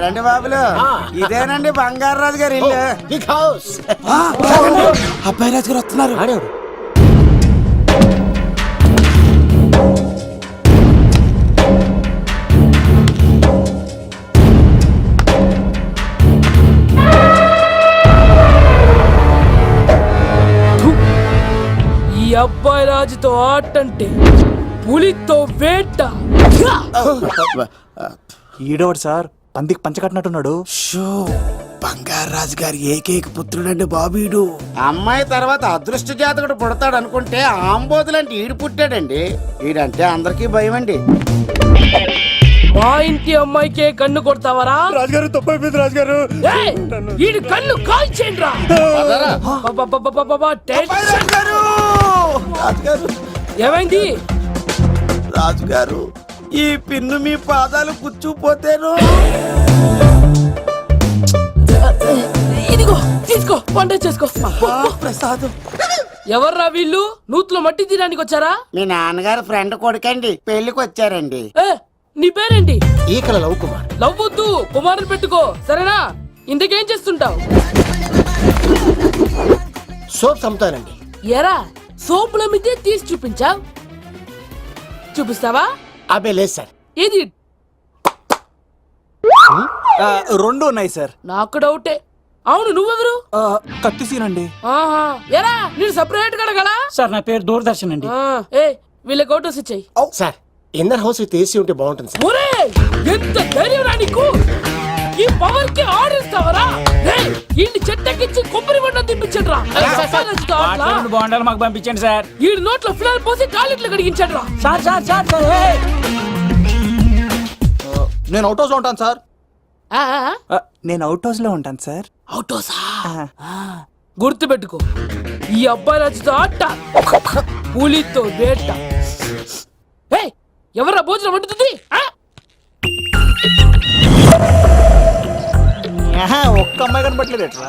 రండి బాబులు, ఇదేనండి బంగారు రాజు గారి ఇల్లు. అబ్బాయి రాజు గారు వస్తున్నారు. ఈ అబ్బాయి రాజుతో ఆటంటే పులితో వేట. ఈడోడు సార్ పందికి పంచకట్టినట్టున్నాడు. బంగారు రాజు గారి ఏకైక పుత్రుడండి బాబీడు. అమ్మాయి తర్వాత అదృష్ట జాతకుడు పుడతాడు అనుకుంటే ఆంబోతులంటే ఈడు పుట్టాడండి. ఈడంటే అందరికీ భయం అండి. మా ఇంటి అమ్మాయికే కన్ను కొడతావరా? రాజుగారు తప్పైపోయింది రాజుగారు. ఈడు కన్ను కాల్చేయండి రా. ఏమైంది రాజుగారు? ఈ పిన్ను మీ పాదాలు గుచ్చుకుపోతేను. ఇదిగో తీసుకో, వంట చేసుకో. ప్రసాదం. ఎవర్రా వీళ్ళు? నూతులో మట్టి తీయడానికి వచ్చారా? మీ నాన్నగారు ఫ్రెండ్ కొడుకండి, పెళ్లికి వచ్చారండి. నీ పేరేంటి? ఈకల లవ్ కుమార్. లవ్ వద్దు, కుమారుని పెట్టుకో సరేనా? ఇంతకేం చేస్తుంటావు? సోప్స్ అమ్ముతానండి. ఎరా సోపుల మీదే తీసి చూపించావు, చూపిస్తావా? అబ్బే లేదు సార్. ఏది? రెండు ఉన్నాయి సార్. నాకు డౌటే. అవును, నువ్వెవరు? కత్తిసీనండి. ఆహా, ఎరా నేను సపరేట్ కడగలా? సార్ నా పేరు దూరదర్శన్ అండి. ఏ వీళ్ళకి ఫోటోస్ ఇచ్చాయి. సార్ ఇన్నర్ హౌస్ ఏసీ ఉంటే బాగుంటుంది సార్. ఒరే ఎంత ధైర్యం రా నీకు! ఈ పవర్ కి ఆర్డర్ ఇస్తావరా? ఈ చెట్టెక్కించి కొబ్బరి బండ తిప్పించండి రా. బాగుండాలి మాకు పంపించండి సార్. ఈ నోట్లో ఫిల్టర్ పోసి టాయిలెట్లు కడిగించండి రా. సార్ సార్ సార్ సార్ నేను అవుట్ హౌస్ లో ఉంటాను సార్. ఆ, నేను అవుట్ హౌస్ లో ఉంటాను సార్. అవుటోసా? గుర్తు పెట్టుకో, ఈ అబ్బాయి రాజుతో ఆట, పులితో వేట. ఎవరా భోజనం వండుతుంది? ఒక్క అమ్మాయి కనబట్లేదు ఎట్లా?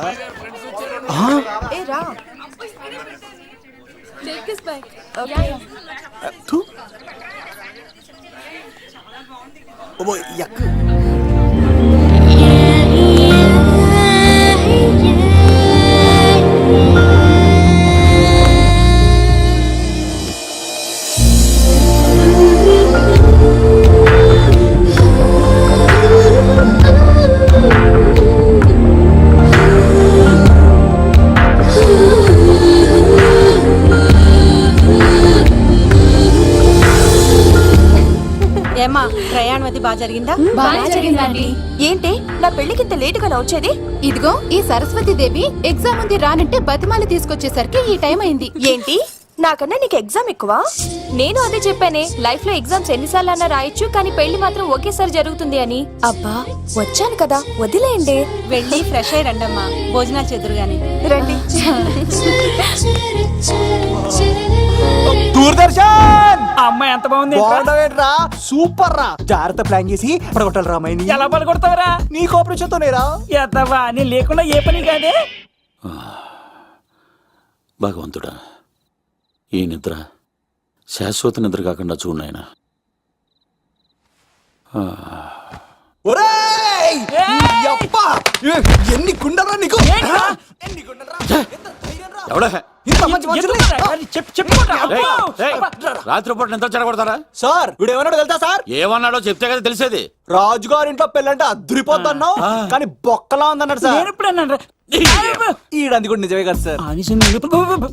ఏమా ప్రయాణం అది బాగా జరిగిందా? బాగా జరిగిందండి. ఏంటి నా పెళ్లికి ఇంత లేటుగా వచ్చేది? ఇదిగో ఈ సరస్వతి దేవి ఎగ్జామ్ ఉంది రానంటే బతిమాలి తీసుకొచ్చేసరికి ఈ టైం అయింది. ఏంటి నాకన్నా నీకు ఎగ్జామ్ ఎక్కువ? నేను అదే చెప్పానే, లైఫ్ లో ఎగ్జామ్స్ ఎన్నిసార్లు అన్నా రాయొచ్చు, కానీ పెళ్లి మాత్రం ఒకేసారి జరుగుతుంది అని. అబ్బా వచ్చాను కదా వదిలేయండి. వెళ్ళి ఫ్రెష్ అయ్యి రండమ్మా, భోజనాలు చెదురు గాని రండి. దూరదర్శన్ అమ్మాయి ఎంత బాగుంది. బాగుండవేట్రా? సూపర్ రా. జాగ్రత్త ప్లాన్ చేసి పడగొట్టాలి రామాయణి. ఎలా పడగొడతావరా? నీ కోఆపరేషన్ తోనేరా. ఎత్తవా నీ లేకుండా ఏ పని కాదే. భగవంతుడా, ఈ నిద్ర శాశ్వత నిద్ర కాకుండా చూడాయన. ఎన్ని గుండరా నీకు? ఎవడా రాత్రిపూట నిద్ర చెడగొడతారా? సార్ వీడు ఏమన్నాడు తెలుసా సార్? ఏమన్నాడో చెప్తే కదా తెలిసేది. రాజుగారి ఇంట్లో పెళ్ళంటే అద్దరిపోతున్నావు, కానీ బొక్కలా ఉందన్నాడు సార్. నేను ఇప్పుడు అన్నాను. ఈడంది కూడా నిజమే కదా సార్.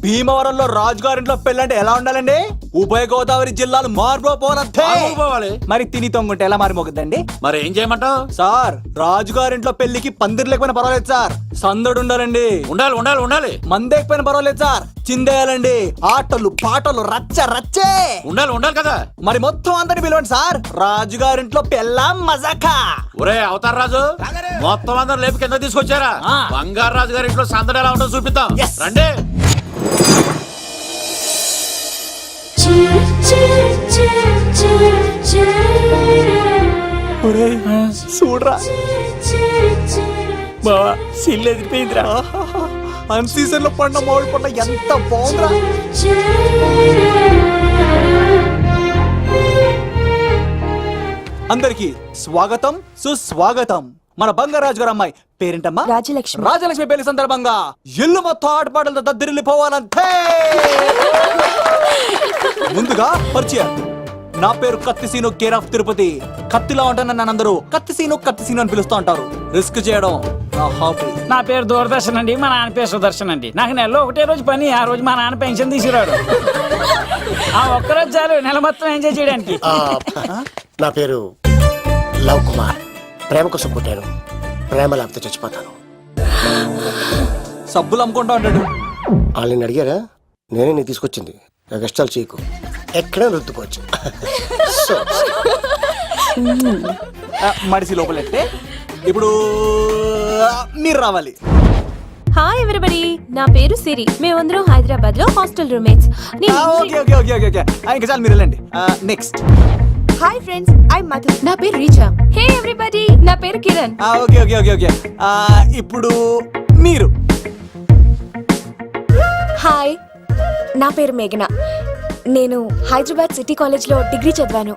భీమవరంలో రాజుగారింట్లో పెళ్ళంటే ఎలా ఉండాలండి? ఉభయ గోదావరి జిల్లాలు మారిపోవాలి. మరి తిని తొంగుంటే ఎలా మారిపోతుందండి? మరి ఏం చేయమంటావు? సార్ రాజుగారింట్లో పెళ్లికి పందిరి లేకపోయినా పర్వాలేదు సార్, సందడు ఉండాలండి. ఉండాలి ఉండాలి ఉండాలి. మందేకపోయినా పర్వాలేదు సార్, చిందేయాలండి. ఆటలు పాటలు రచ్చ రచ్చే ఉండాలి ఉండాలి కదా. మరి మొత్తం అందరిని పిలవండి సార్, రాజుగారింట్లో పెళ్ళాం మజాకా. ఒరే అవతార్ రాజు, మొత్తం అందరు లేపు కింద తీసుకొచ్చారా? బంగారు రాజు గారి ఇంట్లో సందడి ఎలా ఉంటుందో చూపిద్దాం రండి. చూడరా బావా సిల్లు ఎదిరిపోయిందిరా. అన్ సీజన్ లో పడిన మామిడి పంట ఎంత బాగుందిరా. అందరికి స్వాగతం సుస్వాగతం. మన బంగారాజు గారు అమ్మాయి పేరేంటమ్మా? రాజలక్ష్మి. రాజలక్ష్మి పెళ్లి సందర్భంగా ఇల్లు మొత్తం ఆటపాటలతో దద్దరిల్లిపోవాలంతే. ముందుగా పరిచయం. నా పేరు కత్తిసీను, కేర్ ఆఫ్ తిరుపతి. కత్తిలా ఉంటాను నన్ను అందరూ కత్తిసీను అని పిలుస్తూ ఉంటారు. రిస్క్ చేయడం నా హాబీ. నా పేరు దూరదర్శన్ అండి, మా నాన్న పేరు సుదర్శన్ అండి. నాకు నెలలో ఒకటే రోజు పని, ఆ రోజు మా నాన్న పెన్షన్ తీసుకురాడు. ఆ ఒక్కరోజు చాలు నెల మొత్తం ఎంజాయ్ చేయడానికి. నా పేరు లవ్ కుమార్. ప్రేమ కోసం పుట్టాను, ప్రేమ లేకపోతే చచ్చిపోతాను. సబ్బులు అమ్ముకుంటా ఉంటాడు. వాళ్ళని అడిగారా? నేనే నీకు తీసుకొచ్చింది. కష్టాలు చేయకు, ఎక్కడే రుద్దుకోవచ్చు. మడిసి లోపలెట్టే. ఇప్పుడు మీరు రావాలి. హాయ్ ఎవ్రీబడి, నా పేరు సిరి. మేమందరం హైదరాబాద్ లో hostel roommates. Okay okay okay okay okay ఇంకా చాలు, మీరు వెళ్ళండి. Next. Hi friends, I Madhu. నా పేరు రీచా. హే ఎవ్రీబడి, నా పేరు Kiran. Okay okay okay okay ఇప్పుడు మీరు. హాయ్, నా పేరు మేఘన. నేను హైదరాబాద్ సిటీ కాలేజ్ లో డిగ్రీ చదివాను.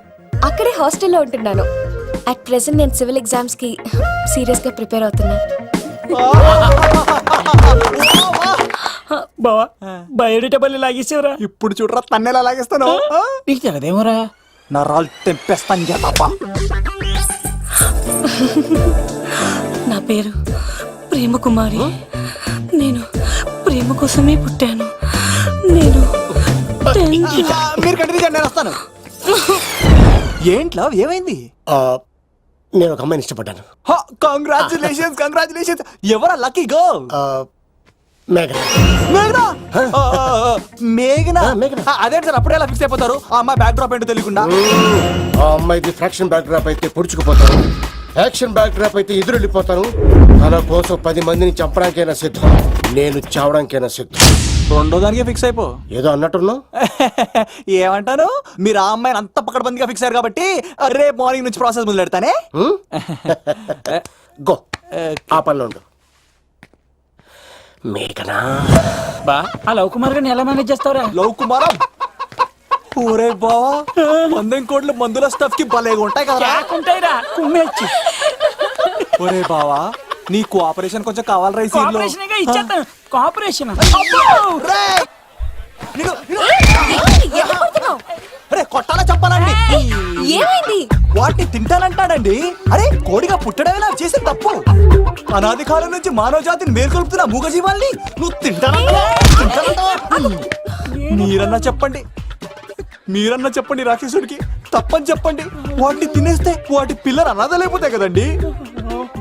అక్కడే హాస్టల్లో ఉంటున్నాను. అట్ ప్రెసెంట్ నేను సివిల్ ఎగ్జామ్స్ కి సీరియస్ గా ప్రిపేర్ అవుతున్నాను. బావా బయోడేటా బల్లి లాగేసేవరా. ఇప్పుడు చూడరా తన్నేలా లాగేస్తాను. నీకు తెలదేమోరా. నా రాళ్ళు తెంపేస్తాను తప్ప. నా పేరు ప్రేమ కుమారి. నేను ప్రేమ కోసమే పుట్టాను. నేను మీరు కంటిన్యూ చేయండి, నేను వస్తాను. ఏంట్లో ఏమైంది? నేను ఒక అమ్మాయిని ఇష్టపడ్డాను. Congratulations congratulations. ఎవరా లక్కీ గర్ల్? మేఘన. మేఘనా? మేఘనా? మేఘనా. అదే సార్, అప్పుడే ఎలా ఫిక్స్ అయిపోతారు? ఆ అమ్మాయి బ్యాక్ డ్రాప్ ఏంటో తెలియకుండా. ఆ అమ్మాయిది ఫ్రాక్షన్ బ్యాక్ డ్రాప్ అయితే పొడుచుకుపోతాను, యాక్షన్ బ్యాక్ డ్రాప్ అయితే ఎదురెళ్ళిపోతాను. తన కోసం 10 మందిని చంపడానికైనా సిద్ధం, నేను చావడానికైనా సిద్ధం. రెండో దానికే ఫిక్స్ అయిపో. ఏదో అన్నట్టున్నావు. ఏమంటాను? మీరు ఆ అమ్మాయిని అంత పక్కడబందిగా ఫిక్స్ అయ్యారు కాబట్టి రేపు మార్నింగ్ నుంచి ప్రాసెస్ మొదలు పెడతానే. గో, ఆ పనిలో ఉండు. మేఘనా. బా ఆ లవ్ కుమార్ గారిని ఎలా మేనేజ్ చేస్తావురా? లవ్ కుమారం. ఊరే బావా, 100 కోట్ల మందుల స్టఫ్ కి భలేగా ఉంటాయి కదా. ఉంటాయిరా, కుమ్మేచ్చి. ఒరే బావా, నీ కోఆపరేషన్ కొంచెం కావాలరా ఈ సీన్ లో. కోఆపరేషన్ ఇచ్చేస్తాను. కోఆపరేషన్ అరే కొట్టాలా చెప్పాలండి? ఏమైంది? వాటిని తింటానంటాడండి. అరే కోడిగా పుట్టడమే నాకు చేసిన తప్పు. అనాది కాలం నుంచి మానవ జాతిని మేల్కొల్పుతున్న మూగజీవాల్ని నువ్వు తింటానంటావా? మీరన్నా చెప్పండి, మీరన్నా చెప్పండి రాక్షసుడికి. తప్పని చెప్పండి. వాటిని తినేస్తే వాటి పిల్లలు అనాథలైపోతాయి కదండి.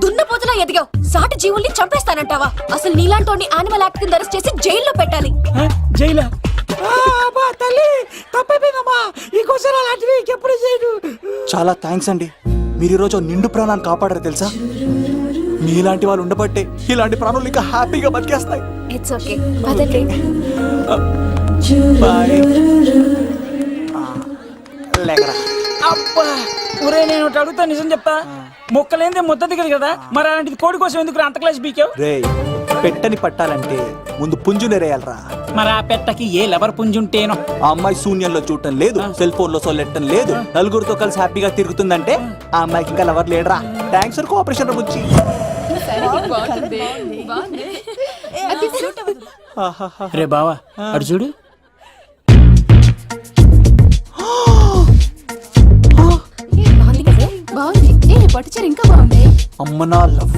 దున్నపోతులా ఎదిగావు, సాటి జీవుల్ని చంపేస్తానంటావా? అసలు నీలాంటి యానిమల్ యాక్ట్ కింద అరెస్ట్ చేసి జైల్లో పెట్టాలి. జైలా? తల్లి తప్పైపోయిందమ్మా, ఇంకోసారి అలాంటివి ఎప్పుడు చేయడు. చాలా థ్యాంక్స్ అండి, మీరు ఈరోజు నిండు ప్రాణాన్ని కాపాడారు తెలుసా. మీలాంటి వాళ్ళు ఉండబట్టే ఇలాంటి ప్రాణులు ఇంకా హ్యాపీగా బతికేస్తాయి. ఇట్స్ ఓకే, పదండి. బాయ్. లేకరా. అబ్బా ఒరే, నేను ఒకటి అడుగుతా, నిజం చెప్తా. మొక్కలేందే ముద్ద దిగదు కదా, మరి అలాంటిది కోడి కోసం ఎందుకు అంత క్లాస్ బీకావు? రే, పెట్టని పట్టాలంటే ముందు పుంజునేరేయాలరా. మరి ఆ పెట్టకి ఏ లవర్ పుంజుంటేనో. ఆ అమ్మాయి శూన్యంలో చూడటం లేదు, సెల్ ఫోన్ లో సొల్లెట్టడం లేదు, నలుగురితో కలిసి హ్యాపీగా తిరుగుతుందంటే ఆ అమ్మాయికి ఇంకా లవర్ లేడరా. థ్యాంక్స్ ఫర్ కోఆపరేషన్ బుచ్చి. రే బావా, అడు చూడు. బాగుంది కదా? బాగుంది. పట్టుచీర ఇంకా బాగుంది. అమ్మ నా లవ్.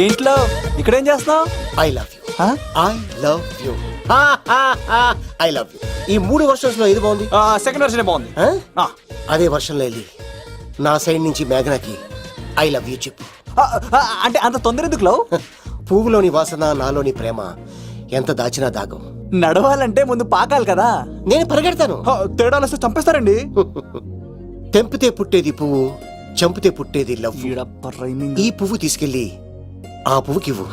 ఏంట్లో ఇక్కడేం చేస్తున్నావు? I love you, I love you, I love you. ఈ 3 వర్షన్స్ లో ఏది బాగుంది? సెకండ్ వర్షన్ బాగుంది. ఆ? అదే వర్షంలో వెళ్ళి నా సైడ్ నుంచి మేఘనాకి ఐ లవ్ యూ చెప్పు. అంటే అంత తొందర ఎందుకు లవ్? పువ్వులోని వాసన, నాలోని ప్రేమ ఎంత దాచినా దాగం. నడవాలంటే ముందు పాకాలి కదా. నేను పరిగెడతాను. తేడాలు వస్తే చంపేస్తారండి. తెంపితే పుట్టేది పువ్వు, చంపితే పుట్టేది లవ్. ఈడప్ప రైమింగ్. ఈ పువ్వు తీసుకెళ్ళి ఆ పువ్వుకివ్వు.